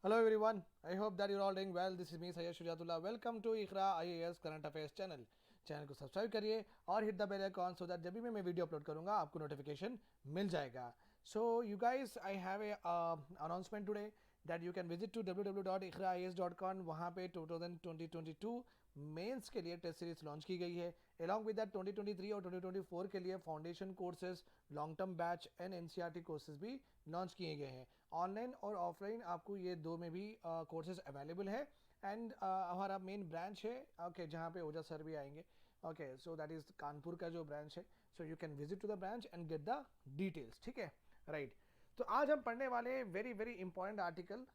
Hello everyone, I hope that you're all doing well. This is me Sayyid Shujatullah. Welcome to Iqra IAS current affairs channel को subscribe करिए और hit the bell icon so that जब भी मैं video upload करूंगा आपको notification मिल जाएगा. So you guys, I have a announcement today that you can visit to www.iqraias.com. वहाँ पे 2022 मेंस के लिए टेस्ट सीरीज लॉन्च की गई है. अलॉन्ग विद दैट 2023 और 2024 के लिए foundation courses, long term batch and NCERT courses भी लॉन्च किए गए हैं. ऑनलाइन और ऑफलाइन आपको ये दो में भी कोर्सेज अवेलेबल है. एंड हमारा मेन ब्रांच है ओके जहाँ पे ओजा सर भी आएंगे. Okay, so that is Kanpur का जो ब्रांच है. So you can visit to the branch and get the details. ठीक है, राइट. तो आज हम पढ़ने वाले वेरी वेरी इंपॉर्टेंट आर्टिकल.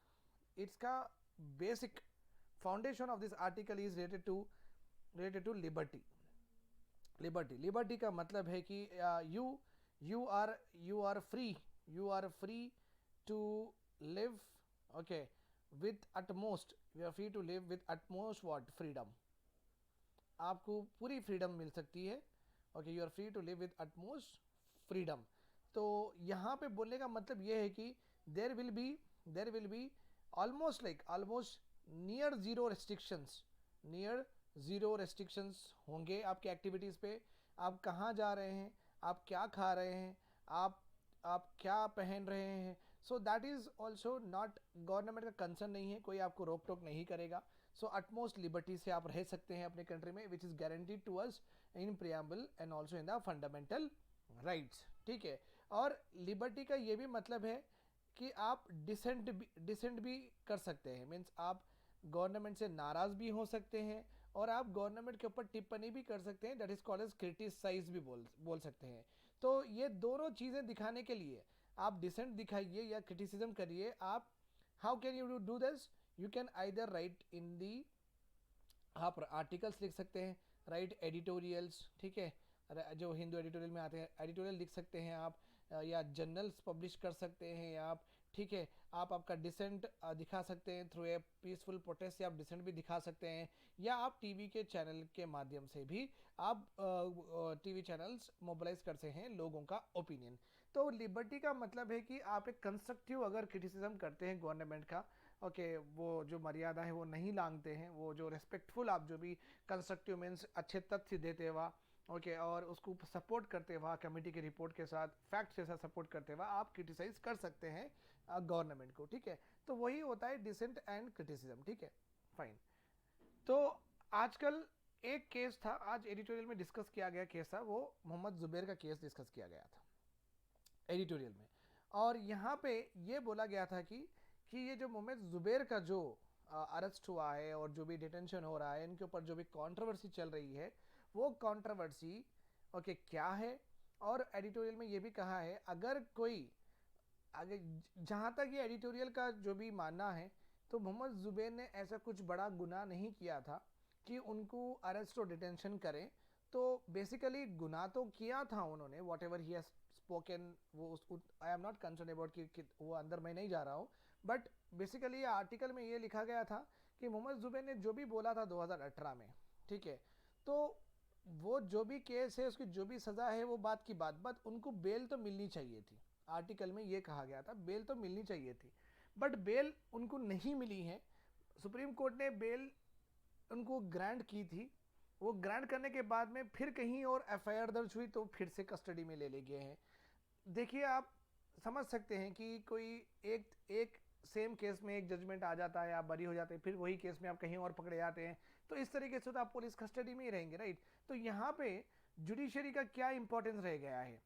इसका basic foundation of this article is related to liberty. Liberty का मतलब है कि you are free to live okay with utmost. You are free to live with utmost what freedom. आपको पूरी freedom मिल सकती है. Okay, you are free to live with utmost freedom. तो यहाँ पे बोलने का मतलब ये है कि there will be almost near zero restrictions होंगे आपके एक्टिविटीज़ पे. आप कहाँ जा रहे हैं, आप क्या खा रहे हैं, आप क्या पहन रहे हैं. सो that is also not, government का कंसर्न नहीं है, कोई आपको रोक टोक नहीं करेगा. सो अटमोस्ट लिबर्टी से आप रह सकते हैं अपने कंट्री में, which is guaranteed to us in preamble and also in the fundamental rights. ठीक है. और लिबर्टी का ये भी मतलब है कि आप डिसेंट भी कर सकते हैं. मीन्स आप गवर्नमेंट से नाराज़ भी हो सकते हैं और आप गवर्नमेंट के ऊपर टिप्पणी भी कर सकते हैं. That is called as criticise भी बोल सकते हैं. तो ये दोनों चीज़ें दिखाने के लिए आप डिसेंट दिखाइए या क्रिटिसिज्म करिए. आप how can you do this? You can either write in the, आप आर्टिकल्स लिख सकते हैं, राइट एडिटोरियल्स. ठीक है, जो हिंदू एडिटोरियल में आते हैं एडिटोरियल लिख सकते हैं आप, या जर्नल्स पब्लिश कर सकते हैं आप. ठीक है, आप आपका डिसेंट दिखा सकते हैं थ्रू ए पीसफुल प्रोटेस्ट से. आप डिसेंट भी दिखा सकते हैं, या आप टीवी के चैनल के माध्यम से भी आप टीवी चैनल्स मोबिलाइज करते हैं लोगों का ओपिनियन. तो लिबर्टी का मतलब है कि आप एक कंस्ट्रक्टिव अगर क्रिटिसिज्म करते हैं गवर्नमेंट का, ओके वो जो मर्यादा है वो नहीं लांघते हैं, वो जो रेस्पेक्टफुल आप जो भी कंस्ट्रक्टिव मीन्स अच्छे तथ्य देते हुआ ओके और उसको सपोर्ट करते हुआ कमेटी की रिपोर्ट के साथ फैक्ट्स के साथ सपोर्ट करते हुआ आप क्रिटिसाइज कर सकते हैं गवर्नमेंट को. ठीक है, तो वही होता है डिसेंट एंड क्रिटिसिज्म. ठीक है, फाइन. तो आजकल एक केस था, आज एडिटोरियल में डिस्कस किया गया केस था, वो मोहम्मद जुबैर का केस डिस्कस किया गया था एडिटोरियल में. और यहाँ पे ये बोला गया था कि ये जो मोहम्मद जुबैर का जो अरेस्ट हुआ है और जो भी डिटेंशन हो रहा है, इनके ऊपर जो भी कंट्रोवर्सी चल रही है, वो कंट्रोवर्सी ओके क्या है. और एडिटोरियल में ये भी कहा है अगर कोई आगे, जहाँ तक ये एडिटोरियल का जो भी मानना है, तो मोहम्मद जुबैर ने ऐसा कुछ बड़ा गुनाह नहीं किया था कि उनको अरेस्ट और डिटेंशन करें. तो बेसिकली गुनाह तो किया था उन्होंने, whatever he has spoken, वो I am not concern about कि वो अंदर मैं नहीं जा रहा हूँ. बट बेसिकली आर्टिकल में ये लिखा गया था कि मोहम्मद जुबैर ने जो भी बोला था 2018 में, ठीक है, तो वो जो भी केस है उसकी जो भी सज़ा है वो बात की बात, बट उनको बेल तो मिलनी चाहिए थी. आर्टिकल में ये कहा गया था बेल तो मिलनी चाहिए थी, बट बेल उनको नहीं मिली है. सुप्रीम कोर्ट ने बेल उनको ग्रांट की थी. वो ग्रांट करने के बाद में फिर कहीं और एफआईआर दर्ज हुई तो फिर से कस्टडी में ले गए हैं. देखिए, आप समझ सकते हैं कि कोई एक एक सेम केस में एक जजमेंट आ जाता है, आप बरी हो जाते हैं, फिर वही केस में आप कहीं और पकड़े जाते हैं, तो इस तरीके से तो आप पुलिस कस्टडी में ही रहेंगे, राइट. तो यहाँ पे जुडिशरी का क्या इंपॉर्टेंस रह गया है.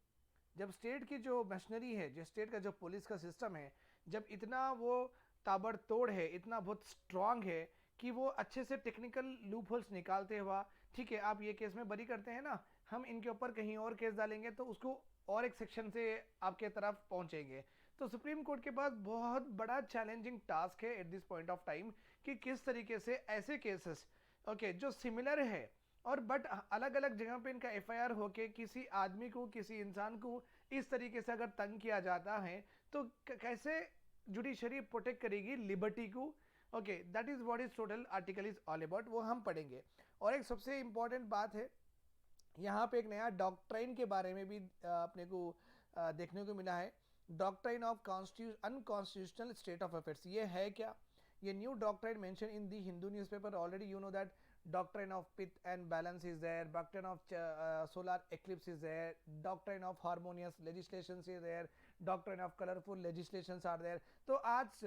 जब स्टेट की जो मशीनरी है, जो स्टेट का जो पुलिस का सिस्टम है, जब इतना वो ताबड़तोड़ है, इतना बहुत स्ट्रांग है कि वो अच्छे से टेक्निकल लूप होल्स निकालते हुआ, ठीक है आप ये केस में बरी करते हैं ना, हम इनके ऊपर कहीं और केस डालेंगे तो उसको और एक सेक्शन से आपके तरफ पहुंचेंगे. तो सुप्रीम कोर्ट के पास बहुत बड़ा चैलेंजिंग टास्क है at this point of time कि किस तरीके से ऐसे केसेस ओके जो सिमिलर है और बट अलग अलग जगह पे इनका एफआईआर होके किसी आदमी को, किसी इंसान को इस तरीके से अगर तंग किया जाता है तो कैसे जुडिशरी प्रोटेक्ट करेगी लिबर्टी को. Okay, that is what is total article is all about, वो हम पढ़ेंगे. और एक सबसे इंपॉर्टेंट बात है, यहाँ पे एक नया डॉक्ट्राइन के बारे में भी अपने को देखने को मिला है. Doctrine of unconstitutional state of affairs, ये है क्या? ये new doctrine mention in the Hindu newspaper, already you know that doctrine of pith and balance is there, doctrine of solar eclipse is there, doctrine of harmonious legislations is there, doctrine of colorful legislations are there. तो आज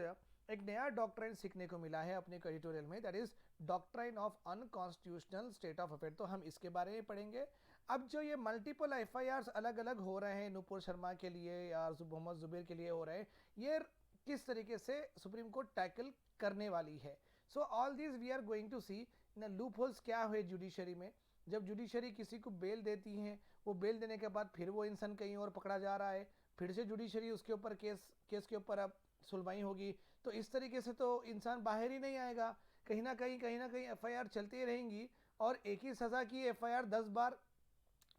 एक नया doctrine सीखने को मिला है अपने editorial में, that is doctrine of unconstitutional state of affair. तो हम इसके बारे में पढ़ेंगे। अब जो ये मल्टीपल एफआईआर अलग अलग हो रहे हैं नुपुर शर्मा के लिए या मोहम्मद जुबैर के लिए हो रहे हैं, ये किस तरीके से सुप्रीम कोर्ट टैकल करने वाली है। So all this we are going to see ना लूप होल्स क्या हुए जुडिशरी में। जब जुडिशरी किसी को बेल देती है, वो बेल देने के बाद फिर वो इंसान कहीं और पकड़ा जा रहा है, फिर से जुडिशरी उसके ऊपर केस के ऊपर अब सुनवाई होगी। तो इस तरीके से तो इंसान बाहर ही नहीं आएगा, कहीं ना कहीं एफआईआर चलती रहेंगी और एक ही सज़ा की एफआईआर 10 बार,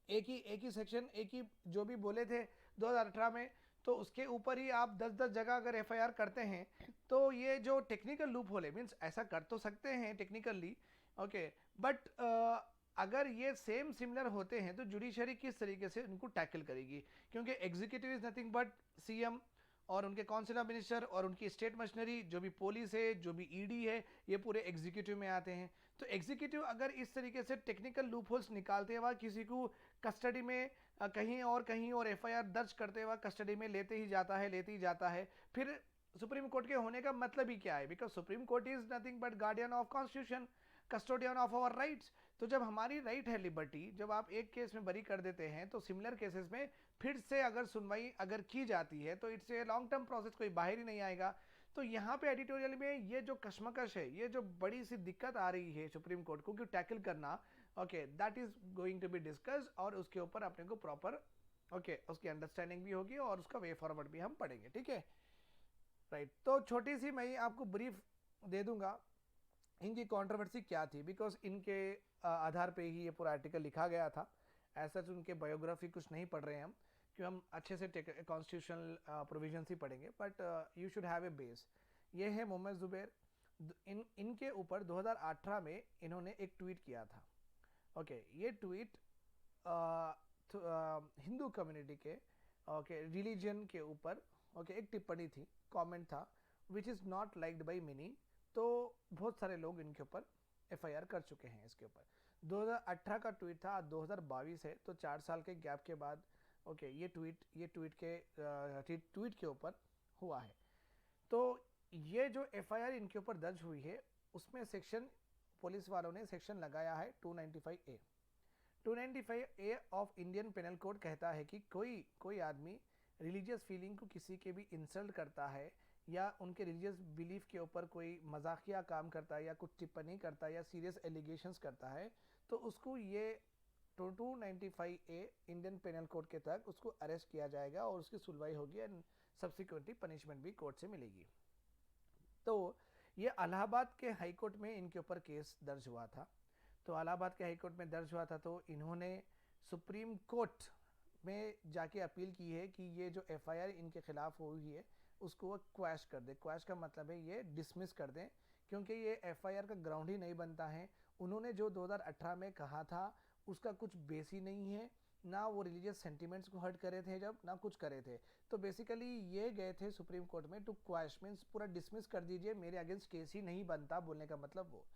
एक ही सेक्शन, एक ही जो भी बोले थे 2018 में, तो उसके ऊपर ही आप 10-10 जगह अगर एफआईआर करते हैं तो ये जो टेक्निकल लूप होले मीन्स ऐसा कर तो सकते हैं टेक्निकली, ओके, बट अगर ये सेम सिमिलर होते हैं तो जुडिशरी किस तरीके से उनको टैकल करेगी, क्योंकि executive is nothing but CM और उनके काउंसिल ऑफ मिनिस्टर और उनकी स्टेट मशीनरी, जो भी पुलिस है, जो भी ईडी है, ये पूरे एग्जीक्यूटिव में आते हैं। तो एग्जीक्यूटिव अगर इस तरीके से टेक्निकल लूप होल्स निकालते हुआ किसी को कस्टडी में कहीं और एफआईआर दर्ज करते हुआ कस्टडी में लेते ही जाता है, फिर सुप्रीम कोर्ट के होने का मतलब ही क्या है? Because supreme court is nothing but guardian of constitution, custodian of our rights. तो जब हमारी राइट है लिबर्टी, जब आप एक केस में बरी कर देते हैं तो सिमिलर केसेस में फिर से अगर सुनवाई अगर की जाती है तो it's a long term process, कोई बाहर ही नहीं आएगा। तो यहाँ पे एडिटोरियल में ये जो कश्मकश है, ये जो बड़ी सी दिक्कत आ रही है सुप्रीम कोर्ट को कि टैकल करना, okay, that is going to be discuss और उसके ऊपर अपने को प्रॉपर उसकी अंडरस्टैंडिंग भी होगी और उसका वे फॉरवर्ड भी हम पढ़ेंगे, ठीक है, राइट। तो छोटी सी मैं आपको ब्रीफ दे दूंगा इनकी कंट्रोवर्सी क्या थी, बिकॉज इनके आधार पे ही ये पूरा आर्टिकल लिखा गया था। ऐसा तो उनके बायोग्राफी कुछ नहीं पढ़ रहे हैं हम, क्यों हम अच्छे से कॉन्स्टिट्यूशनल प्रोविजन ही पढ़ेंगे, but you should have a base. ये है मोहम्मद जुबैर। इनके ऊपर 2018 में इन्होंने एक ट्वीट किया था, ओके। ये ट्वीट हिंदू कम्युनिटी के रिलीजन के ऊपर एक टिप्पणी थी, कमेंट था, विच is not liked by many. तो बहुत सारे लोग इनके ऊपर एफआईआर कर चुके हैं इसके ऊपर। 2018 का ट्वीट था, आज 2022 है, तो 4 साल के गैप के बाद ये ट्वीट के ऊपर हुआ है। तो ये जो एफआईआर इनके ऊपर दर्ज हुई है उसमें सेक्शन, पुलिस वालों ने सेक्शन लगाया है 295A। 295A of Indian panel code कहता है कि कोई आदमी रिलीजियस फीलिंग को किसी के भी इंसल्ट करता है या उनके रिलीजियस बिलीफ के ऊपर कोई मजाकिया काम करता है या कुछ टिप्पणी करता है या सीरियस एलिगेशंस करता है, तो उसको ये 295A इंडियन पेनल कोड के तहत उसको अरेस्ट किया जाएगा और उसकी सुनवाई होगी एंड सब्सिक्वेंटली पनिशमेंट भी कोर्ट से मिलेगी। तो ये इलाहाबाद के हाई कोर्ट में इनके ऊपर केस दर्ज हुआ था। तो इलाहाबाद के हाई कोर्ट में दर्ज हुआ था, तो इन्होंने सुप्रीम कोर्ट में जाके अपील की है कि ये जो एफआईआर इनके खिलाफ हुई है उसको वो क्वैश कर दे। क्वैश का मतलब है ये डिसमिस कर दें, क्योंकि ये एफआईआर का ग्राउंड ही नहीं बनता है। उन्होंने जो 2018 में कहा था उसका कुछ बेस ही नहीं है, ना वो रिलीजियस सेंटिमेंट्स को हर्ट करे थे जब, ना कुछ करे थे। तो बेसिकली ये गए थे सुप्रीम कोर्ट में टू क्वैश, मीन्स पूरा डिसमिस कर दीजिए, मेरे अगेंस्ट केस ही नहीं बनता, बोलने का मतलब वो।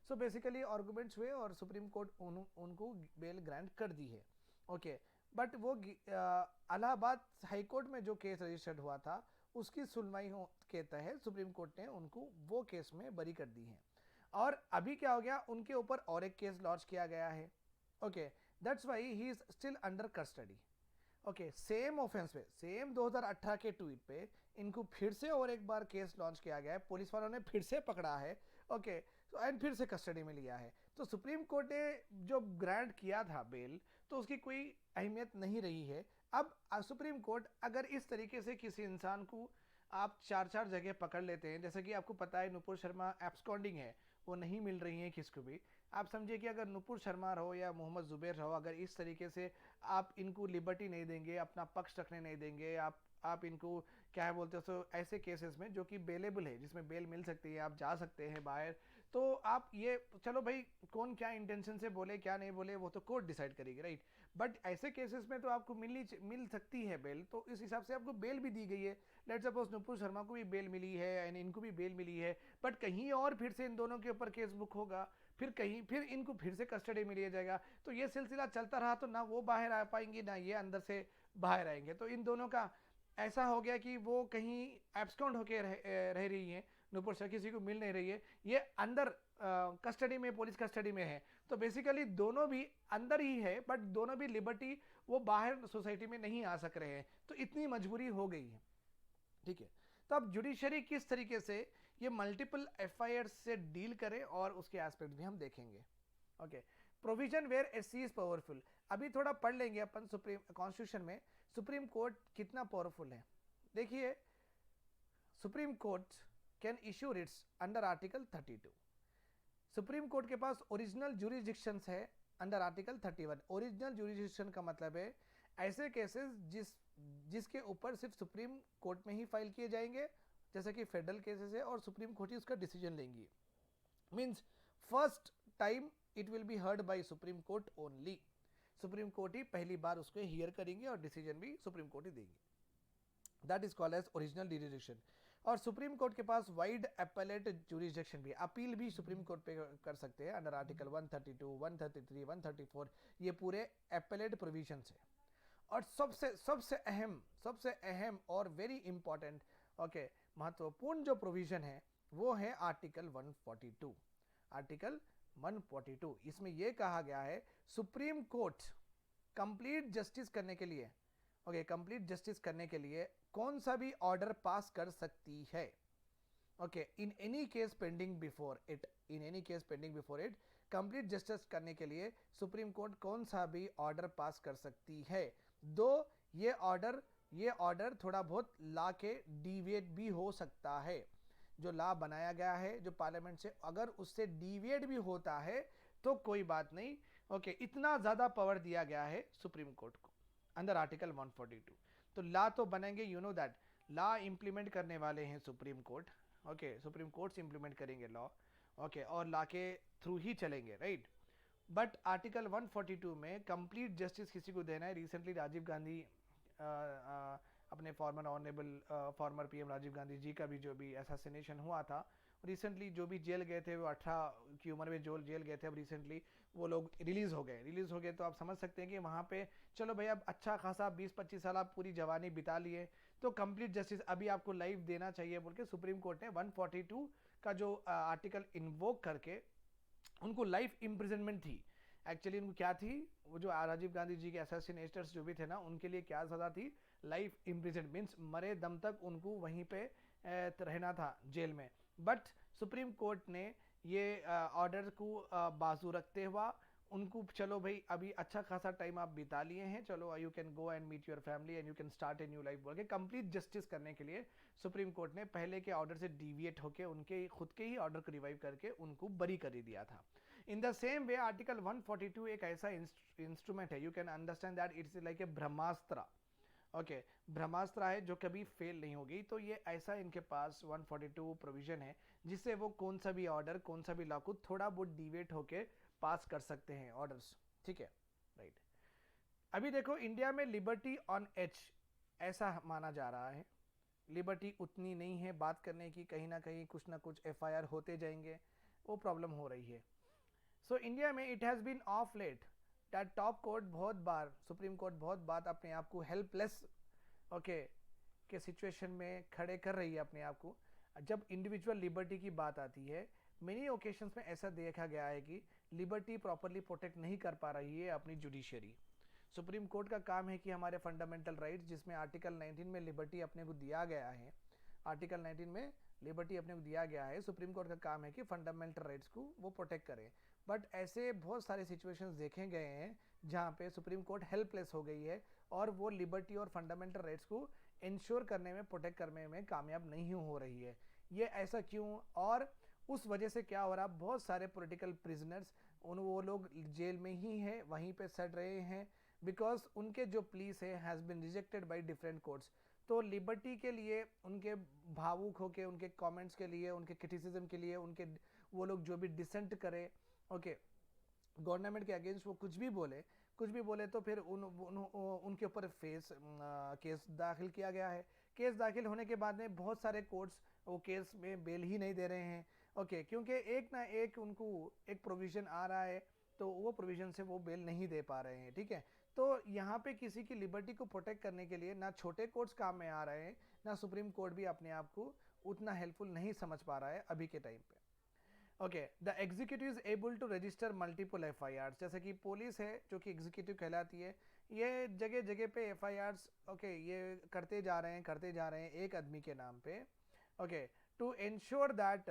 सो बेसिकली आर्गूमेंट्स हुए और सुप्रीम कोर्ट उनको बेल ग्रांट कर दी है, ओके। बट वो इलाहाबाद हाई कोर्ट में जो केस रजिस्टर्ड हुआ था उसकी सुनवाई के तहत सुप्रीम कोर्ट ने उनको वो केस में बरी कर दी है। और अभी क्या हो गया, उनके ऊपर और एक केस लॉन्च किया गया है, okay. That's why he is still under custody, okay. Same offence पे, सेम 2018 के ट्वीट पे इनको फिर से और एक बार केस लॉन्च किया गया है, पुलिस वालों ने फिर से पकड़ा है, ओके, एंड फिर से कस्टडी में लिया है। तो सुप्रीम कोर्ट ने जो ग्रांट किया था बेल, तो उसकी कोई अहमियत नहीं रही है। अब सुप्रीम कोर्ट अगर इस तरीके से किसी इंसान को आप 4 जगह पकड़ लेते हैं, जैसे कि आपको पता है नुपुर शर्मा एब्सकॉन्डिंग है, वो नहीं मिल रही है किसको भी। आप समझिए कि अगर नुपुर शर्मा रहो या मोहम्मद जुबैर रहो, अगर इस तरीके से आप इनको लिबर्टी नहीं देंगे, अपना पक्ष रखने नहीं देंगे, आप इनको क्या है बोलते हैं, सो ऐसे केसेस में जो कि बेलेबल है, जिसमें बेल मिल सकती है, आप जा सकते हैं बाहर, तो आप ये, चलो भाई कौन क्या इंटेंशन से बोले क्या नहीं बोले वो तो कोर्ट डिसाइड करेगी, राइट। बट ऐसे केसेस में तो आपको मिल सकती है बेल, तो इस हिसाब से आपको बेल भी दी गई है। लेट्स सपोज नुपुर शर्मा को भी बेल मिली है एंड इनको भी बेल मिली है, बट कहीं और फिर से इन दोनों के ऊपर केस बुक होगा, फिर कहीं फिर इनको फिर से कस्टडी में लिया जाएगा, तो ये सिलसिला चलता रहा तो ना वो बाहर आ पाएंगे ना ये अंदर से बाहर आएंगे। तो इन दोनों का ऐसा हो गया कि वो कहीं एब्सकॉन्ड होके रह रही है, नुपुर शर्मा किसी को मिल नहीं रही है, ये अंदर कस्टडी में, पुलिस कस्टडी में है। तो बेसिकली दोनों भी अंदर ही है, बट दोनों भी लिबर्टी, वो बाहर सोसाइटी में नहीं आ सक रहे हैं, तो इतनी मजबूरी हो गई है, ठीक है। तो अब जुडिशरी किस तरीके से ये मल्टीपल एफआईआर से डील करे और उसके एस्पेक्ट भी हम देखेंगे। Okay, provision where SC is powerful, अभी थोड़ा पढ़ लेंगे अपन सुप्रीम कॉन्स्टिट्यूशन में सुप्रीम कोर्ट कितना पावरफुल है। देखिए, supreme court can issue writs under article 32। Supreme court के पास ओरिजिनल ज्यूरिसडिक्शंस है अंडर आर्टिकल 31। ओरिजिनल ज्यूरिसडिक्शन का मतलब है ऐसे केसेस जिसके ऊपर सिर्फ सुप्रीम कोर्ट में ही फाइल किए जाएंगे, जैसे कि फेडरल केसेस है और सुप्रीम कोर्ट ही उसका डिसीजन लेंगी। Means first time it will be heard by Supreme Court only, Supreme court ही पहली बार उसको हियर करेंगे और डिसीजन भी सुप्रीम कोर्ट ही देंगे। That is called as original jurisdiction. और सुप्रीम कोर्ट के पास वाइड अपीलेट ज्यूरिसडिक्शन भी, अपील भी सुप्रीम कोर्ट पे कर सकते हैं अंडर आर्टिकल 132, 133, 134, ये पूरे अपीलेट प्रोविजंस है। और सबसे अहम और वेरी इंपॉर्टेंट, ओके, महत्वपूर्ण जो प्रोविजन है वो है आर्टिकल 142। आर्टिकल 142, इसमें यह कहा गया है सुप्रीम कोर्ट कंप्लीट जस्टिस करने के लिए, ओके, कंप्लीट जस्टिस करने के लिए कौन सा भी ऑर्डर पास कर सकती है, okay, in any case pending before it, in any case pending before it, complete justice करने के लिए सुप्रीम कोर्ट कौन सा भी ऑर्डर पास कर सकती है। दो ये ऑर्डर थोड़ा बहुत ला के डिविएट भी हो सकता है, जो लॉ बनाया गया है जो पार्लियामेंट से, अगर उससे डिविएट भी होता है तो कोई बात नहीं, ओके, इतना ज्यादा पावर दिया गया है सुप्रीम कोर्ट को अंडर आर्टिकल 142। तो लॉ तो बनेंगे, you know that law implement करने वाले हैं supreme court, okay, supreme court से इंप्लीमेंट करेंगे लॉ, ओके, और लॉ के थ्रू ही चलेंगे, राइट। बट आर्टिकल 142 में कंप्लीट जस्टिस किसी को देना है। रिसेंटली राजीव गांधी, अपने former honourable former PM Rajiv Gandhi ji का भी जो भी असैसिनेशन हुआ था, रिसेंटली जो भी जेल गए थे वो 18 की उम्र में जो जेल गए थे, अब रिसेंटली वो लोग रिलीज हो गए। तो आप समझ सकते हैं कि वहाँ पे चलो भाई अब अच्छा खासा 20-25 साल आप पूरी जवानी बिता लिए, तो कंप्लीट जस्टिस अभी आपको लाइफ देना चाहिए बोल के सुप्रीम कोर्ट ने 142 का जो आर्टिकल इन्वोक करके उनको लाइफ इम्प्रिजनमेंट थी। एक्चुअली उनको क्या थी, वो जो राजीव गांधी जी के असैसिनेटर्स जो भी थे ना, उनके लिए क्या सजा थी, लाइफ इम्प्रिजन, मीन्स मरे दम तक उनको वहीं पे रहना था जेल में। बट सुप्रीम कोर्ट ने ये ऑर्डर को बाजू रखते हुआ उनको, चलो भाई अभी अच्छा खासा टाइम आप बिता लिए हैं, चलो you can go and meet your family and you can start a new life बोल के कंप्लीट जस्टिस करने के लिए सुप्रीम कोर्ट ने पहले के ऑर्डर से डिविएट होकर उनके खुद के ही ऑर्डर को रिवाइव करके उनको बरी कर दिया था। In the same way article 142 एक ऐसा इंस्ट्रूमेंट है, you can understand that it's like a Brahmastra, okay, Brahmastra है जो कभी फेल नहीं होगी। तो ये ऐसा इनके पास 142 प्रोविजन है जिससे वो कौन सा भी ऑर्डर, कौन सा भी लॉ को थोड़ा बहुत डिवेट होके पास कर सकते हैं ऑर्डर्स, ठीक है, राइट। अभी देखो इंडिया में लिबर्टी ऑन एज ऐसा माना जा रहा है, लिबर्टी उतनी नहीं है बात करने की, कहीं ना कुछ एफआईआर होते जाएंगे, वो प्रॉब्लम हो रही है। सो इंडिया में it has been of late that top court बहुत बार, सुप्रीम कोर्ट बहुत बार अपने आप को हेल्पलेस, ओके, के सिचुएशन में खड़े कर रही है अपने आप को। जब इंडिविजुअल लिबर्टी की बात आती है, मेनी ओकेशंस में ऐसा देखा गया है कि लिबर्टी प्रॉपरली प्रोटेक्ट नहीं कर पा रही है अपनी जुडिशरी। सुप्रीम कोर्ट का काम है कि हमारे फंडामेंटल राइट्स, जिसमें आर्टिकल 19 में लिबर्टी अपने को दिया गया है, आर्टिकल 19 में लिबर्टी अपने को दिया गया है, सुप्रीम कोर्ट का काम है कि फंडामेंटल राइट्स को वो प्रोटेक्ट करे। बट ऐसे बहुत सारे सिचुएशंस देखे गए हैं जहाँ पे सुप्रीम कोर्ट हेल्पलेस हो गई है और वो लिबर्टी और फंडामेंटल राइट्स को इंश्योर करने में, प्रोटेक्ट करने में कामयाब नहीं हो रही है। ये ऐसा क्यों, और उस वजह से क्या हो रहा, बहुत सारे पॉलिटिकल प्रिजनर्स वो लोग जेल में ही हैं, वहीं पे सड़ रहे हैं, बिकॉज उनके जो प्लीज है has been rejected by different courts. तो लिबर्टी के लिए, उनके भावुक होके, उनके कमेंट्स के लिए, उनके क्रिटिसिज्म के लिए, उनके वो लोग जो भी डिसेंट करे, ओके, गवर्नमेंट के अगेंस्ट वो कुछ भी बोले तो फिर उनके ऊपर केस दाखिल किया गया है। केस दाखिल होने के बाद में बहुत सारे कोर्ट्स वो केस में बेल ही नहीं दे रहे हैं, ओके, क्योंकि एक ना एक उनको एक प्रोविज़न आ रहा है, तो वो प्रोविज़न से वो बेल नहीं दे पा रहे हैं, ठीक है। तो यहाँ पे किसी की लिबर्टी को प्रोटेक्ट करने के लिए ना छोटे कोर्ट्स काम में आ रहे हैं, ना सुप्रीम कोर्ट भी अपने आप को उतना हेल्पफुल नहीं समझ पा रहा है अभी के टाइम पे। Okay, the executive is able to register multiple FIR, जैसे कि पुलिस है जो कि एग्जीक्यूटिव कहलाती है, ये जगह जगह पे एफआईआर, ओके, ये करते जा रहे हैं एक आदमी के नाम पे, ओके, टू इंश्योर दैट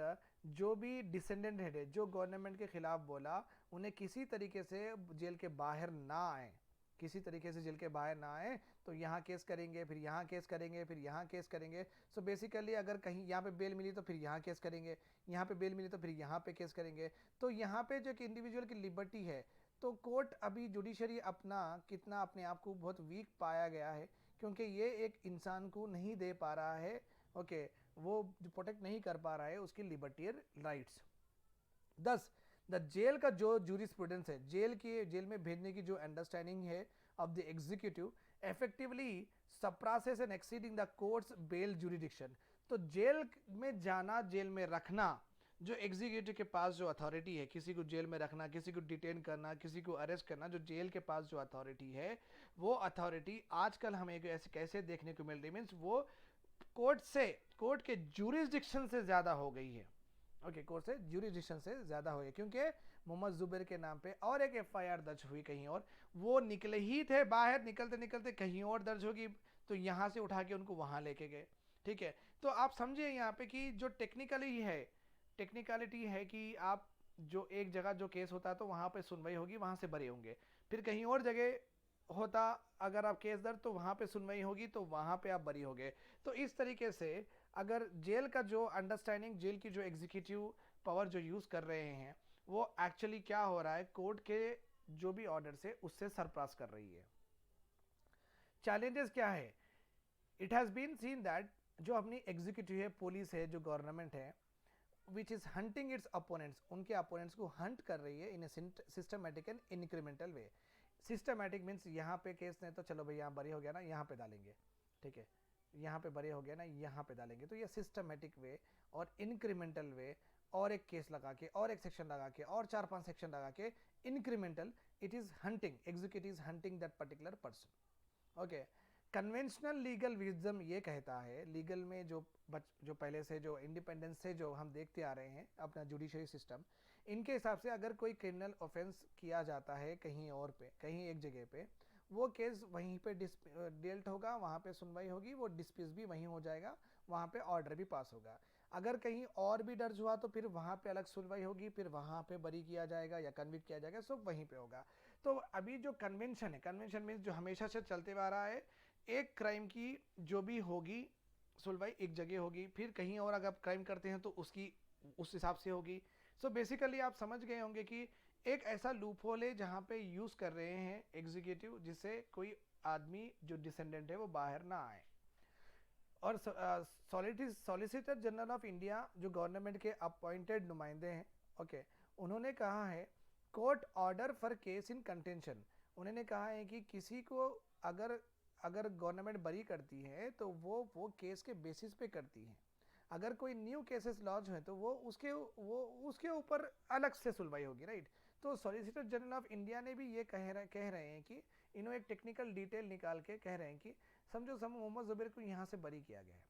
जो भी डिसेंडेंट है जो गवर्नमेंट के खिलाफ बोला, उन्हें किसी तरीके से जेल के बाहर ना आए, किसी तरीके से जेल के बाहर ना आए, तो यहाँ केस करेंगे, फिर यहाँ केस करेंगे, फिर यहाँ केस करेंगे। सो बेसिकली अगर कहीं यहाँ पे बेल मिली तो फिर यहाँ केस करेंगे, यहाँ पे बेल मिली तो फिर यहाँ पे केस करेंगे। तो यहाँ पे जो एक इंडिविजुअल की लिबर्टी है, तो कोर्ट अभी जुडिशरी अपना कितना अपने आप को बहुत वीक पाया गया है, क्योंकि ये एक इंसान को नहीं दे पा रहा है, ओके, वो प्रोटेक्ट नहीं कर पा रहा है उसकी लिबर्टी राइट्स। 10, द जेल का जो जूरिस्प्रूडेंस है, जेल में भेजने की जो अंडरस्टैंडिंग है of the executive effectively suppresses and exceeding the court's bail jurisdiction. तो जेल में जाना, जेल में रखना, जो एग्जीक्यूटिव के पास जो अथॉरिटी है, किसी को जेल में रखना, किसी को डिटेन करना, किसी को अरेस्ट करना, जो जेल के पास जो अथॉरिटी है, वो अथॉरिटी आजकल हमें ऐसे कैसे देखने को मिल रही, मीन्स वो कोर्ट के जुरिस्डिक्शन से ज़्यादा हो गई है, ओके, कोर्ट से जुरिस्डिक्शन से ज़्यादा हो गई, क्योंकि मोहम्मद जुबैर के नाम पे और एक एफआईआर दर्ज हुई कहीं और, वो निकले ही थे बाहर, निकलते निकलते कहीं और दर्ज होगी, तो यहाँ से उठा के उनको वहाँ लेके गए, ठीक है। तो आप समझिए यहाँ पे कि जो टेक्निकलिटी है कि आप जो एक जगह जो केस होता है तो वहाँ पे सुनवाई होगी, वहाँ से बरी होंगे, फिर कहीं और जगह होता अगर आप केस दर्ज तो वहाँ पे सुनवाई होगी, तो वहाँ पे आप बरी होगे। तो इस तरीके से अगर जेल का जो अंडरस्टैंडिंग, जेल की जो एग्जीक्यूटिव पावर जो यूज़ कर रहे हैं, वो एक्चुअली क्या हो रहा है, कोर्ट के जो भी ऑर्डर से उससे सरपास कर रही है। चैलेंजेस क्या है? It has been seen that जो अपनी एग्जीक्यूटिव है, पुलिस है, जो गवर्नमेंट है, which is hunting its opponents, उनके अपोनेंट्स को हंट कर रही है in a systematic and incremental way. Systematic means यहाँ पे केस नहीं तो चलो भाई यहाँ बरी हो गया ना, यहाँ पे डालेंगे, ठीक है, यहाँ पे बरी हो गया ना, यहाँ पे डालेंगे। तो ये सिस्टमेटिक वे और इंक्रीमेंटल वे, और एक केस लगा के, और एक सेक्शन लगा के, और 4-5 सेक्शन लगा के, incremental, it is hunting, executive is hunting that particular person, okay. Conventional legal wisdom ये कहता है, लीगल में जो पहले से जो इंडिपेंडेंस से जो हम देखते आ रहे हैं अपना जुडिशरी सिस्टम, इनके हिसाब से अगर कोई क्रिमिनल ऑफेंस किया जाता है कहीं और पे, कहीं एक जगह पे, वो केस वहीं पे डेल्ट होगा, वहाँ पे सुनवाई होगी, वो डिस्प्यूट भी वहीं हो जाएगा, वहाँ पे ऑर्डर भी पास होगा। अगर कहीं और भी दर्ज हुआ तो फिर वहाँ पे अलग सुनवाई होगी, फिर वहाँ पे बरी किया जाएगा या कन्विक्ट किया जाएगा, सब वहीं पे होगा। तो अभी जो कन्वेंशन है, कन्वेंशन मीन्स जो हमेशा से चलते आ रहा है, एक क्राइम की जो भी होगी सुनवाई एक जगह होगी, फिर कहीं और अगर क्राइम करते हैं तो उसकी उस हिसाब से होगी। सो बेसिकली आप समझ गए होंगे कि एक ऐसा लूप होल है जहाँ पे यूज़ कर रहे हैं एग्जीक्यूटिव, जिससे कोई आदमी जो डिसेंडेंट है वो बाहर ना आए। और सॉलिसिटर जनरल ऑफ इंडिया जो गवर्नमेंट के अपॉइंटेड नुमाइंदे हैं, ओके, उन्होंने कहा है court order for case in contention, उन्होंने कहा है कि किसी को अगर अगर गवर्नमेंट बरी करती है तो वो केस के बेसिस पे करती है। अगर कोई न्यू केसेस लॉन्च हैं तो वो उसके ऊपर अलग से सुनवाई होगी, राइट। तो सॉलिसिटर जनरल ऑफ इंडिया ने भी ये कह रहे हैं कि इन्होंने एक टेक्निकल डिटेल निकाल के कह रहे हैं कि समझो मोहम्मद जुबैर को यहाँ से बरी किया गया है,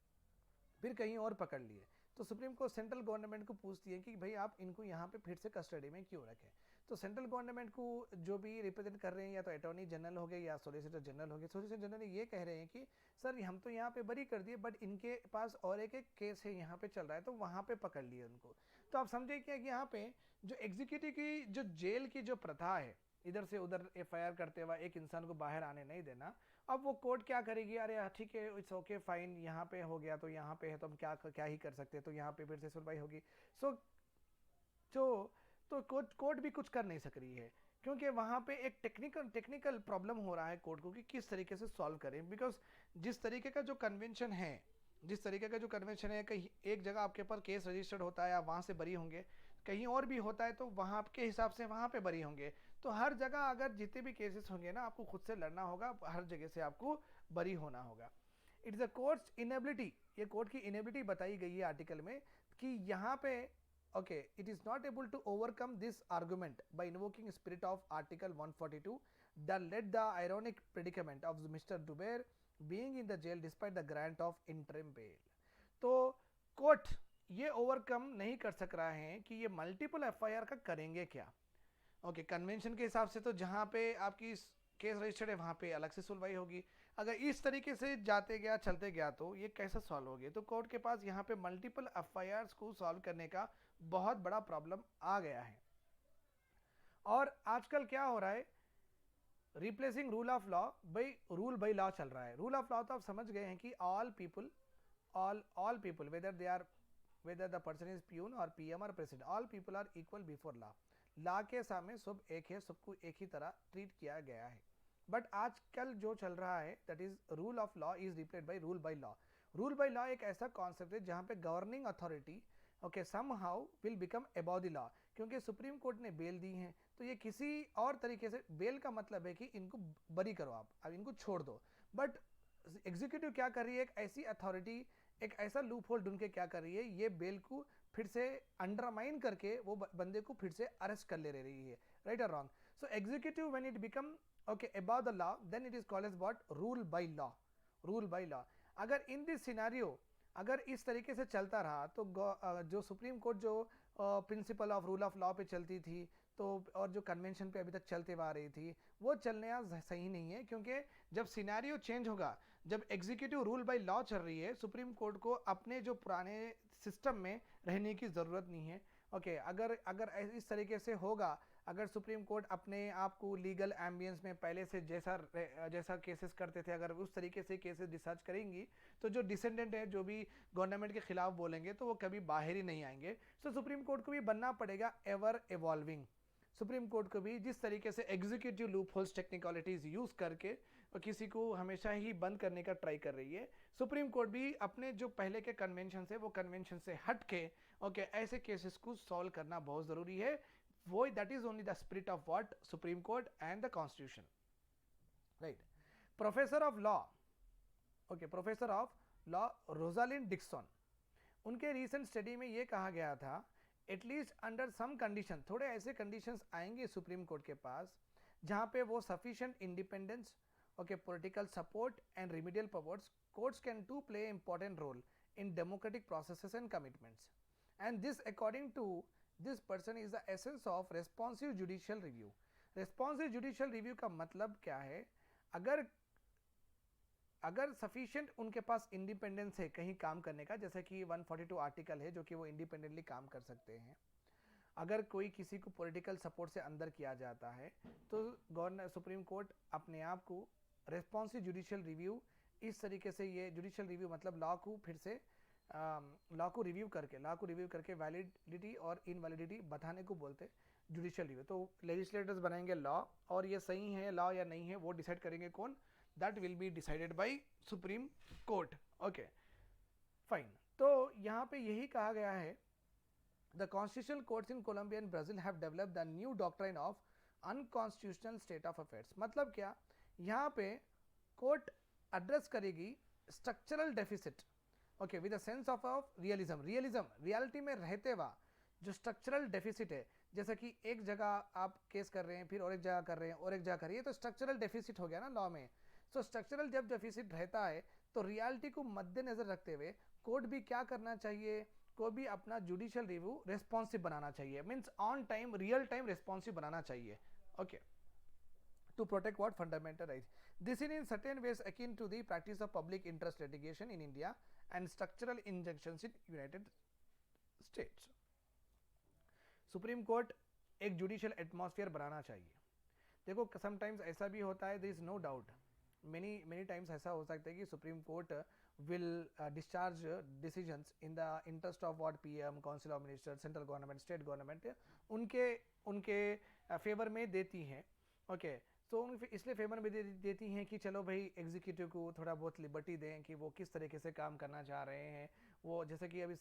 फिर कहीं और पकड़ लिए, तो सुप्रीम कोर्ट सेंट्रल गवर्नमेंट को पूछती है कि भाई आप इनको यहाँ पे फिर से कस्टडी में क्यों रखें। तो सेंट्रल गवर्नमेंट को जो भी रिप्रेजेंट कर रहे हैं, या तो अटॉर्नी जनरल हो गए या सॉलिसिटर जनरल हो गए, सॉलिसिटर जनरल ये कह रहे हैं कि सर हम तो यहाँ पे बरी कर दिए, बट इनके पास और एक केस है यहाँ पे चल रहा है, तो वहाँ पे पकड़ लिए उनको। तो आप समझे कि यहाँ पे जो एग्जीक्यूटिव की जो जेल की जो प्रथा है, इधर से उधर एफआईआर करते हुए एक इंसान को बाहर आने नहीं देना, अब वो कोर्ट क्या करेगी, अरे ठीक है, इट्स ओके फाइन, यहाँ पे हो गया तो यहाँ पे है, तो हम क्या ही कर सकते हैं, तो यहाँ पे फिर से सुनवाई होगी। सो तो कोर्ट भी कुछ कर नहीं सक रही है। क्योंकि वहाँ पे एक टेक्निकल प्रॉब्लम हो रहा है कोर्ट को कि किस तरीके से सॉल्व करें, बिकॉज जिस तरीके का जो कन्वेंशन है, कहीं एक जगह आपके ऊपर केस रजिस्टर्ड होता है, आप वहाँ से बरी होंगे, कहीं और भी होता है तो वहाँ के हिसाब से वहाँ पे बरी होंगे। तो हर जगह अगर जितने भी केसेस होंगे ना, आपको खुद से लड़ना होगा, हर जगह से आपको बरी होना होगा। इट्स अ कोर्ट्स इनेबिलिटी, ये कोर्ट की इनेबिलिटी बताई गई है आर्टिकल में कि यहाँ पे okay, it is not able to overcome this argument by invoking spirit of article 142 that led the ironic predicament of Mr. Duber being in the jail despite the grant of interim bail। तो court ये overcome नहीं कर सक रहा है कि ये multiple FIR का करेंगे क्या। ओके, कन्वेंशन के हिसाब से तो जहाँ पे आपकी केस रजिस्टर्ड है वहाँ पे अलग से सुनवाई होगी, अगर इस तरीके से जाते गया चलते गया तो ये कैसे सॉल्व होगी। तो कोर्ट के पास यहाँ पे मल्टीपल एफआईआर्स को सॉल्व करने का बहुत बड़ा प्रॉब्लम आ गया है। और आजकल क्या हो रहा है, replacing rule of law by rule by law चल रहा है। रूल ऑफ लॉ तो आप समझ गए हैं कि all people whether the person is peon और पीएम और president, all people are equal before law. Law के सामने सब एक है, सबको एक ही तरह ट्रीट किया गया है। बट आजकल जो चल रहा है that is rule of law is replaced by rule by law. Rule by law एक ऐसा कॉन्सेप्ट है जहां पे governing authority okay somehow will become above the law, क्योंकि सुप्रीम कोर्ट ने बेल दी है तो ये किसी और तरीके से, बेल का मतलब है कि इनको बरी करो, आप अब इनको छोड़ दो। बट एग्जीक्यूटिव क्या कर रही है, एक ऐसी अथॉरिटी, एक ऐसा लूप होल ढूंढ के क्या कर रही है, ये बेल को फिर से अंडरमाइन करके वो बंदे को फिर से अरेस्ट कर ले रही है, राइट और wrong. So executive when it become okay about the law then it is called as what, rule by law, rule by law. अगर इन दिस सिनेरियो अगर इस तरीके से चलता रहा तो जो सुप्रीम कोर्ट जो principle of rule of law पे चलती थी तो, और जो कन्वेंशन पे अभी तक चलते आ रही थी, वो चलने सही नहीं है। क्योंकि जब सिनेरियो चेंज होगा, जब एग्जीक्यूटिव रूल बाय लॉ चल रही है, सुप्रीम कोर्ट को अपने जो पुराने सिस्टम में रहने की ज़रूरत नहीं है। ओके, अगर अगर इस तरीके से होगा, अगर सुप्रीम कोर्ट अपने आप को लीगल एम्बियंस में पहले से जैसा केसेस करते थे, अगर उस तरीके से केसेस डिस्चार्ज करेंगी तो जो डिसेंडेंट है, जो भी गवर्नमेंट के खिलाफ बोलेंगे तो वो कभी बाहर ही नहीं आएंगे। तो सुप्रीम कोर्ट को भी बनना पड़ेगा एवर इवॉल्विंग। सुप्रीम कोर्ट को भी जिस तरीके से executive loop holes technicalities use करके और किसी को हमेशा ही बंद करने का ट्राई कर रही है, सुप्रीम कोर्ट भी अपने जो पहले के कन्वेंशन से, वो कन्वेंशन से हट के ओके ऐसे केसेस को सॉल्व करना बहुत जरूरी है। वो that is only the spirit of what, supreme court and the constitution, right. Professor of law, okay, professor of law Rosalind Dixon, उनके रीसेंट स्टडी में ये कहा गया था एटलीस्ट अंडर सम कंडीशन, थोड़े ऐसे कंडीशंस आएंगे सुप्रीम कोर्ट के पास जहां पे वो sufficient independence, okay, political support and remedial powers, courts can to play important role in democratic processes and commitments, and this according to this person is the essence of responsive judicial review. Responsive judicial review का मतलब क्या है, अगर sufficient उनके पास independence है कहीं काम करने का, जैसे कि 142 आर्टिकल है जो कि वो इंडिपेंडेंटली काम कर सकते हैं, अगर कोई किसी को पॉलिटिकल सपोर्ट से अंदर किया जाता है तो गवर्नर सुप्रीम कोर्ट अपने आप को रेस्पॉन्सिव जुडिशियल रिव्यू, इस तरीके से, ये जुडिशियल रिव्यू मतलब लॉ को फिर से लॉ को रिव्यू करके वैलिडिटी और इनवैलिडिटी बताने को बोलते जुडिशियल रिव्यू। तो लेजिस्लेटर्स बनाएंगे लॉ और ये सही है लॉ या नहीं है वो डिसाइड करेंगे कौन, that will be decided by Supreme Court, okay, fine। तो यहाँ पे यही कहा गया है, the constitutional courts in Colombia and Brazil have developed the new doctrine of unconstitutional state of affairs। मतलब क्या, यहाँ पे कोर्ट एड्रेस करेगी structural deficit, okay, with a sense of realism, reality में रहते हुआ जो स्ट्रक्चरल डेफिसिट है, जैसे कि एक जगह आप केस कर रहे हैं, फिर और एक जगह कर रहे हैं, और एक जगह कर रही है, तो स्ट्रक्चरल डेफिसिट हो गया ना लॉ में। तो स्ट्रक्चरल जब डेफिसिट रहता है तो रियलिटी को मद्देनजर रखते हुए कोर्ट भी क्या करना चाहिए, को भी अपना जुडिशियल रिव्यू रेस्पॉन्सिव बनाना चाहिए, means on time, real time responsive बनाना चाहिए, okay, to protect what fundamental rights. This is in certain ways akin to the practice of public interest litigation in India and structural injunctions in United States। Supreme court एक judicial atmosphere बनाना चाहिए। देखो sometimes ऐसा भी होता है, there is no doubt, many times ऐसा हो सकता है कि supreme court will discharge decisions in the interest of what PM, Council of Ministers, Central Government, State Government उनके उनके फेवर में देती हैं. ओके, तो इसलिए फेवर में देती हैं कि चलो भाई एग्जीक्यूटिव को थोड़ा बहुत लिबर्टी दें कि वो किस तरीके से काम करना चाह रहे हैं. वो जैसे कि अभी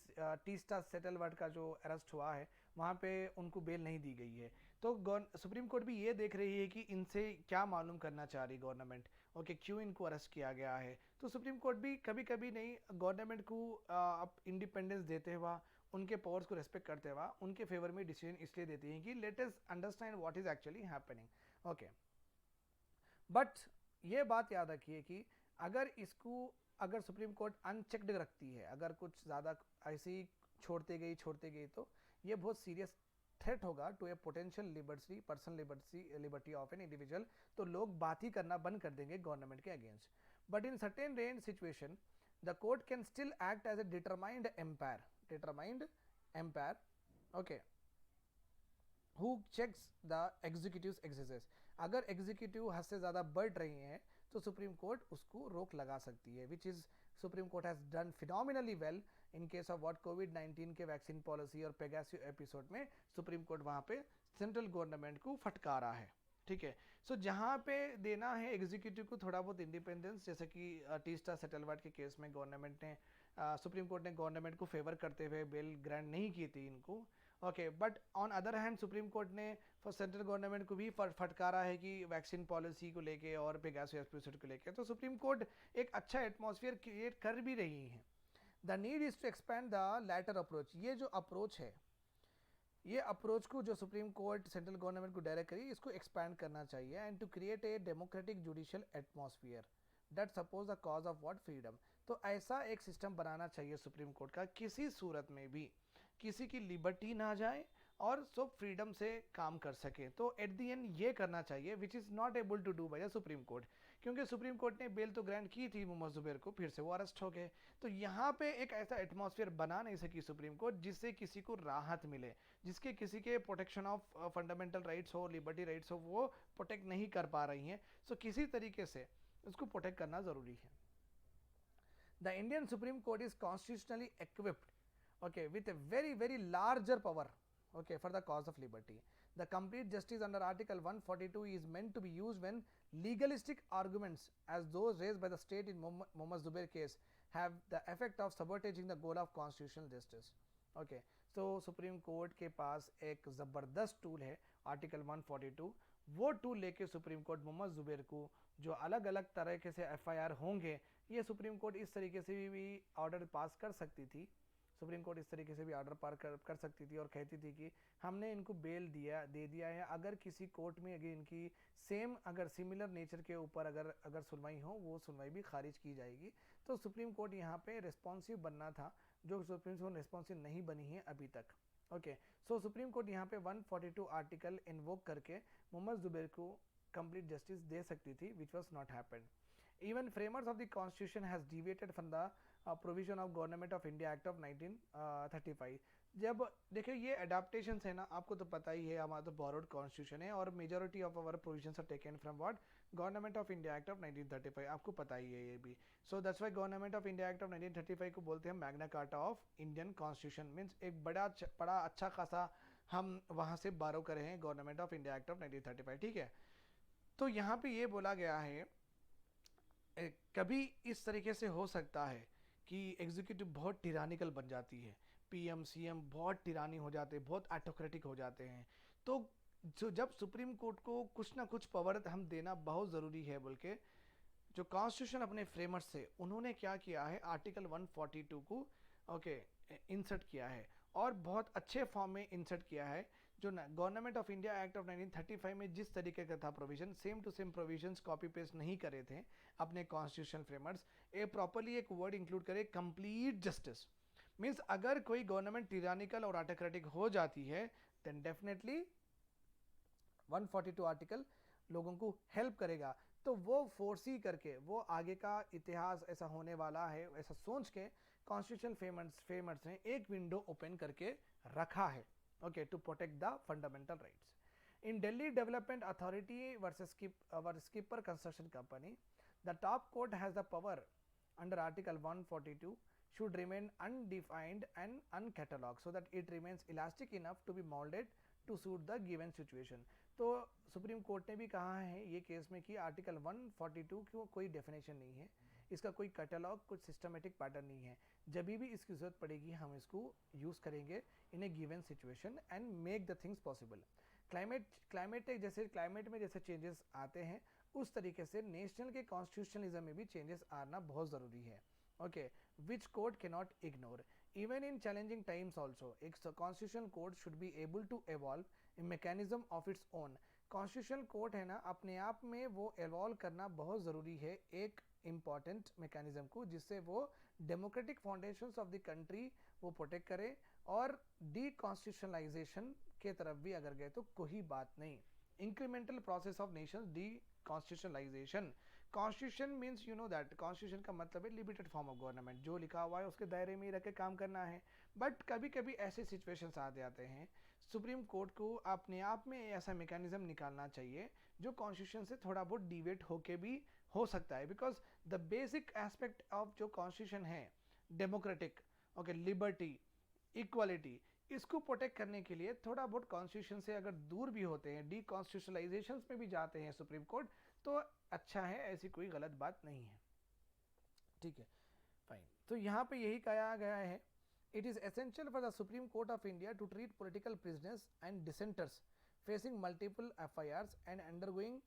टीस्टा सेटलवर्ड का जो अरेस्ट हुआ है वहाँ पे उनको बेल नहीं दी गई है. तो सुप्रीम कोर्ट भी ये देख रही है कि इनसे क्या मालूम करना चाह रही गवर्नमेंट. ओके, क्यों इनको अरेस्ट किया गया है. तो सुप्रीम कोर्ट भी कभी कभी नहीं गवर्नमेंट को अब इंडिपेंडेंस देते हुआ, उनके पावर्स को रेस्पेक्ट करते हुआ उनके फेवर में डिसीजन इसलिए देती हैं कि let us understand what is actually happening. Okay, but ये बात याद रखिए कि अगर सुप्रीम कोर्ट अनचेक्ड रखती है, अगर कुछ ज़्यादा ऐसे ही छोड़ते गई तो ये बहुत सीरियस थ्रेट होगा to a potential liberty, personal liberty of an individual. तो लोग बात ही करना बंद कर देंगे गवर्नमेंट के against. But in certain range situation the court can still act as a determined umpire. Okay, who checks the executive's excesses. अगर executive हद से ज़्यादा बढ़ रही हैं तो सुप्रीम कोर्ट उसको रोक लगा सकती है, which is Supreme Court has done phenomenally well in case of what कोविड-19 के वैक्सीन पॉलिसी और पेगासस एपिसोड में सुप्रीम कोर्ट वहाँ पे सेंट्रल गवर्नमेंट को फटकारा है. ठीक है, सो जहाँ पे देना है एग्जीक्यूटिव को थोड़ा बहुत इंडिपेंडेंस, जैसे कि टीस्टा सेटलवर्ड के केस में गवर्नमेंट ने सुप्रीम कोर्ट ने गवर्नमेंट को फेवर करते हुए बेल ग्रांट नहीं की थी इनको. Okay, but on other hand supreme court ने फॉर सेंट्रल गवर्नमेंट को भी फटकारा है कि वैक्सीन पॉलिसी को लेके और पेगासस एपिसोड को लेके. तो सुप्रीम कोर्ट एक अच्छा एटमॉस्फेयर क्रिएट कर भी रही है. The need is to expand the latter approach. ये जो अप्रोच है, ये अप्रोच को जो सुप्रीम कोर्ट सेंट्रल गवर्नमेंट को डायरेक्ट करी, इसको एक्सपैंड करना चाहिए and to create a democratic judicial atmosphere that suppose the cause of what freedom. तो ऐसा एक सिस्टम बनाना चाहिए सुप्रीम कोर्ट का, किसी सूरत में भी किसी की लिबर्टी ना जाए और सब फ्रीडम से काम कर सके. तो एट दी एंड ये करना चाहिए which is not able to do by the supreme court, क्योंकि सुप्रीम कोर्ट ने बेल तो ग्रांट की थी मोहम्मद जुबैर को, फिर से वो अरेस्ट हो गए. तो यहाँ पे एक ऐसा एटमॉस्फेयर बना नहीं सकी सुप्रीम कोर्ट जिससे किसी को राहत मिले, जिसके किसी के प्रोटेक्शन ऑफ फंडामेंटल राइट्स हो, लिबर्टी राइट्स हो, वो प्रोटेक्ट नहीं कर पा रही हैं. सो किसी तरीके से उसको प्रोटेक्ट करना ज़रूरी है. The Indian supreme court is constitutionally equipped, okay, with a very larger power, okay, for the cause of liberty. The complete justice under article 142 is meant to be used when legalistic arguments as those raised by the state in Mohammad Zubair case have the effect of sabotaging the goal of constitutional justice. Okay, so supreme court के पास एक ज़बरदस्त tool है article 142. वो tool लेके supreme court Mohammad Zubair को जो अलग अलग तरीके से FIR होंगे, ये सुप्रीम कोर्ट इस तरीके से भी ऑर्डर पास कर सकती थी. सुप्रीम कोर्ट इस तरीके से भी ऑर्डर पार कर सकती थी और कहती थी कि हमने इनको बेल दे दिया है. अगर किसी कोर्ट में अगर इनकी अगर सिमिलर नेचर के ऊपर अगर सुनवाई हो, वो सुनवाई भी खारिज की जाएगी. तो सुप्रीम कोर्ट यहाँ पे रिस्पॉन्सिव बनना था, जो सुप्रीम कोर्ट रिस्पॉन्सिव नहीं बनी है अभी तक. ओके, सो सुप्रीम कोर्ट यहाँ पे 142 आर्टिकल इन्वोक करके मोहम्मद जुबैर को कंप्लीट जस्टिस दे सकती थी, which was not happened. Even framers of the constitution has deviated from the provision of Government of India Act of 1935. जब देखिए ये अडेप्टेशन है ना, आपको तो पता ही है, हमारा तो बोरोड कॉन्स्टिट्यूशन है और majority of our provisions are taken from what government of India act of 1935. आपको पता ही है ये भी. So that's why government of India act of 1935 को बोलते हैं Magna Carta of Indian constitution. Means एक बड़ा अच्छा खासा हम वहाँ से बारो करे हैं government of India act of 1935. ठीक है, तो यहाँ पे ये बोला गया है कभी इस तरीके से हो सकता है कि एग्जीक्यूटिव बहुत टिरानिकल बन जाती है, PM CM बहुत टिरानी हो जाते हैं, बहुत ऑटोक्रेटिक हो जाते हैं. तो जब सुप्रीम कोर्ट को कुछ ना कुछ पावर हम देना बहुत ज़रूरी है बोल के जो कॉन्स्टिट्यूशन अपने फ्रेमर्स से उन्होंने क्या किया है, आर्टिकल 142 को इंसर्ट किया है और बहुत अच्छे फॉर्म में इंसर्ट किया है. जो government of India act of 1935 में जिस तरीके का था provision, same to same provisions copy paste नहीं करे थे अपने कॉन्स्टिट्यूशन फ्रेमर्स. प्रॉपरली एक वर्ड इंक्लूड करे, कंप्लीट जस्टिस. मीन्स अगर कोई गवर्नमेंट टिरानिकल और ऑटोक्रेटिक हो जाती है देन डेफिनेटली 142 आर्टिकल लोगों को हेल्प करेगा. तो वो फोर्सी करके वो आगे का इतिहास ऐसा होने वाला है ऐसा सोच के कॉन्स्टिट्यूशन फ्रेमर्स ने एक विंडो ओपन करके रखा है, okay, to protect the fundamental rights. In Delhi Development Authority versus Skipper Construction Company, the top court has the power under Article 142 should remain undefined and uncatalogued so that it remains elastic enough to be molded to suit the given situation. तो supreme court ने भी कहा है ये case में कि article 142 की कोई डेफिनेशन नहीं है, इसका कोई कैटलॉग, कुछ सिस्टमेटिक पैटर्न नहीं है. जब भी इसकी ज़रूरत पड़ेगी हम इसको यूज़ करेंगे in a given situation and make the things possible. Climate में जैसे चेंजेस आते हैं उस तरीके से नेशनल के कॉन्स्टिट्यूशनलिज्म में भी चेंजेस आना बहुत ज़रूरी है. Okay, which court can not ignore even in challenging times also. एक constitution court should be able to evolve a mechanism of its own. Constitution court है ना, अपने आप में वो एवॉल्व करना बहुत ज़रूरी है एक इम्पॉर्टेंट मैकेनिज्म को, जिससे वो democratic foundations of the country वो प्रोटेक्ट करे और डी कॉन्स्टिट्यूशनलाइजेशन के तरफ भी अगर गए तो कोई बात नहीं. Incremental process of nation deconstitutionalisation. Constitution means you know that constitution का मतलब है लिमिटेड फॉर्म ऑफ गवर्नमेंट, जो लिखा हुआ है उसके दायरे में ही रह के काम करना है. बट कभी कभी ऐसे सिचुएशंस आ जाते हैं सुप्रीम कोर्ट को अपने आप में ऐसा मैकेनिज्म निकालना चाहिए जो कॉन्स्टिट्यूशन से थोड़ा बहुत डिवेट होके भी हो सकता है. Because the basic aspect of जो कॉन्स्टिट्यूशन है डेमोक्रेटिक, ओके, लिबर्टी, इक्वालिटी, इसको प्रोटेक्ट करने के लिए थोड़ा बहुत कॉन्स्टिट्यूशन से अगर दूर भी होते हैं, डी कॉन्स्टिट्यूशनलाइजेशन में भी जाते हैं सुप्रीम कोर्ट, तो अच्छा है, ऐसी कोई गलत बात नहीं है. ठीक है, फाइन. तो यहाँ पे यही कहा गया है, it is essential for the supreme court of India to treat political prisoners and dissenters facing multiple FIRs and undergoing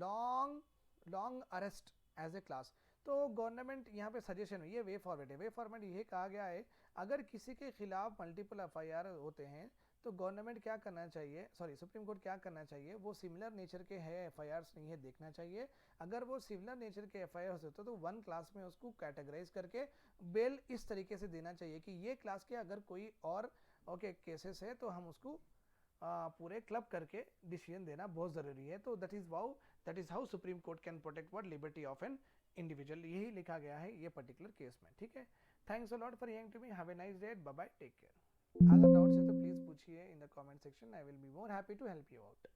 long arrest as a class. तो गवर्नमेंट यहाँ पे सजेशन है, ये वे फॉरवर्ड है. वे फॉरवर्ड ये कहा गया है अगर किसी के खिलाफ मल्टीपल एफआईआर होते हैं तो गवर्नमेंट क्या करना चाहिए, सुप्रीम कोर्ट क्या करना चाहिए, वो सिमिलर नेचर के है एफआईआर्स नहीं है देखना चाहिए. अगर वो सिमिलर नेचर के एफआईआर्स होते तो वन क्लास में उसको कैटेगराइज करके बेल इस तरीके से देना चाहिए कि ये क्लास के अगर कोई और केसेस है तो हम उसको पूरे क्लब करके डिसीजन देना बहुत ज़रूरी है. तो that is how supreme court can protect were liberty of an individual. यही लिखा गया है ये पर्टिकुलर केस में. ठीक है, thanks a lot for hearing to me. Have a nice day. Bye bye, take care. अगर डाउट्स है तो प्लीज़ पूछिए in the comment section. I will be more happy to help you out.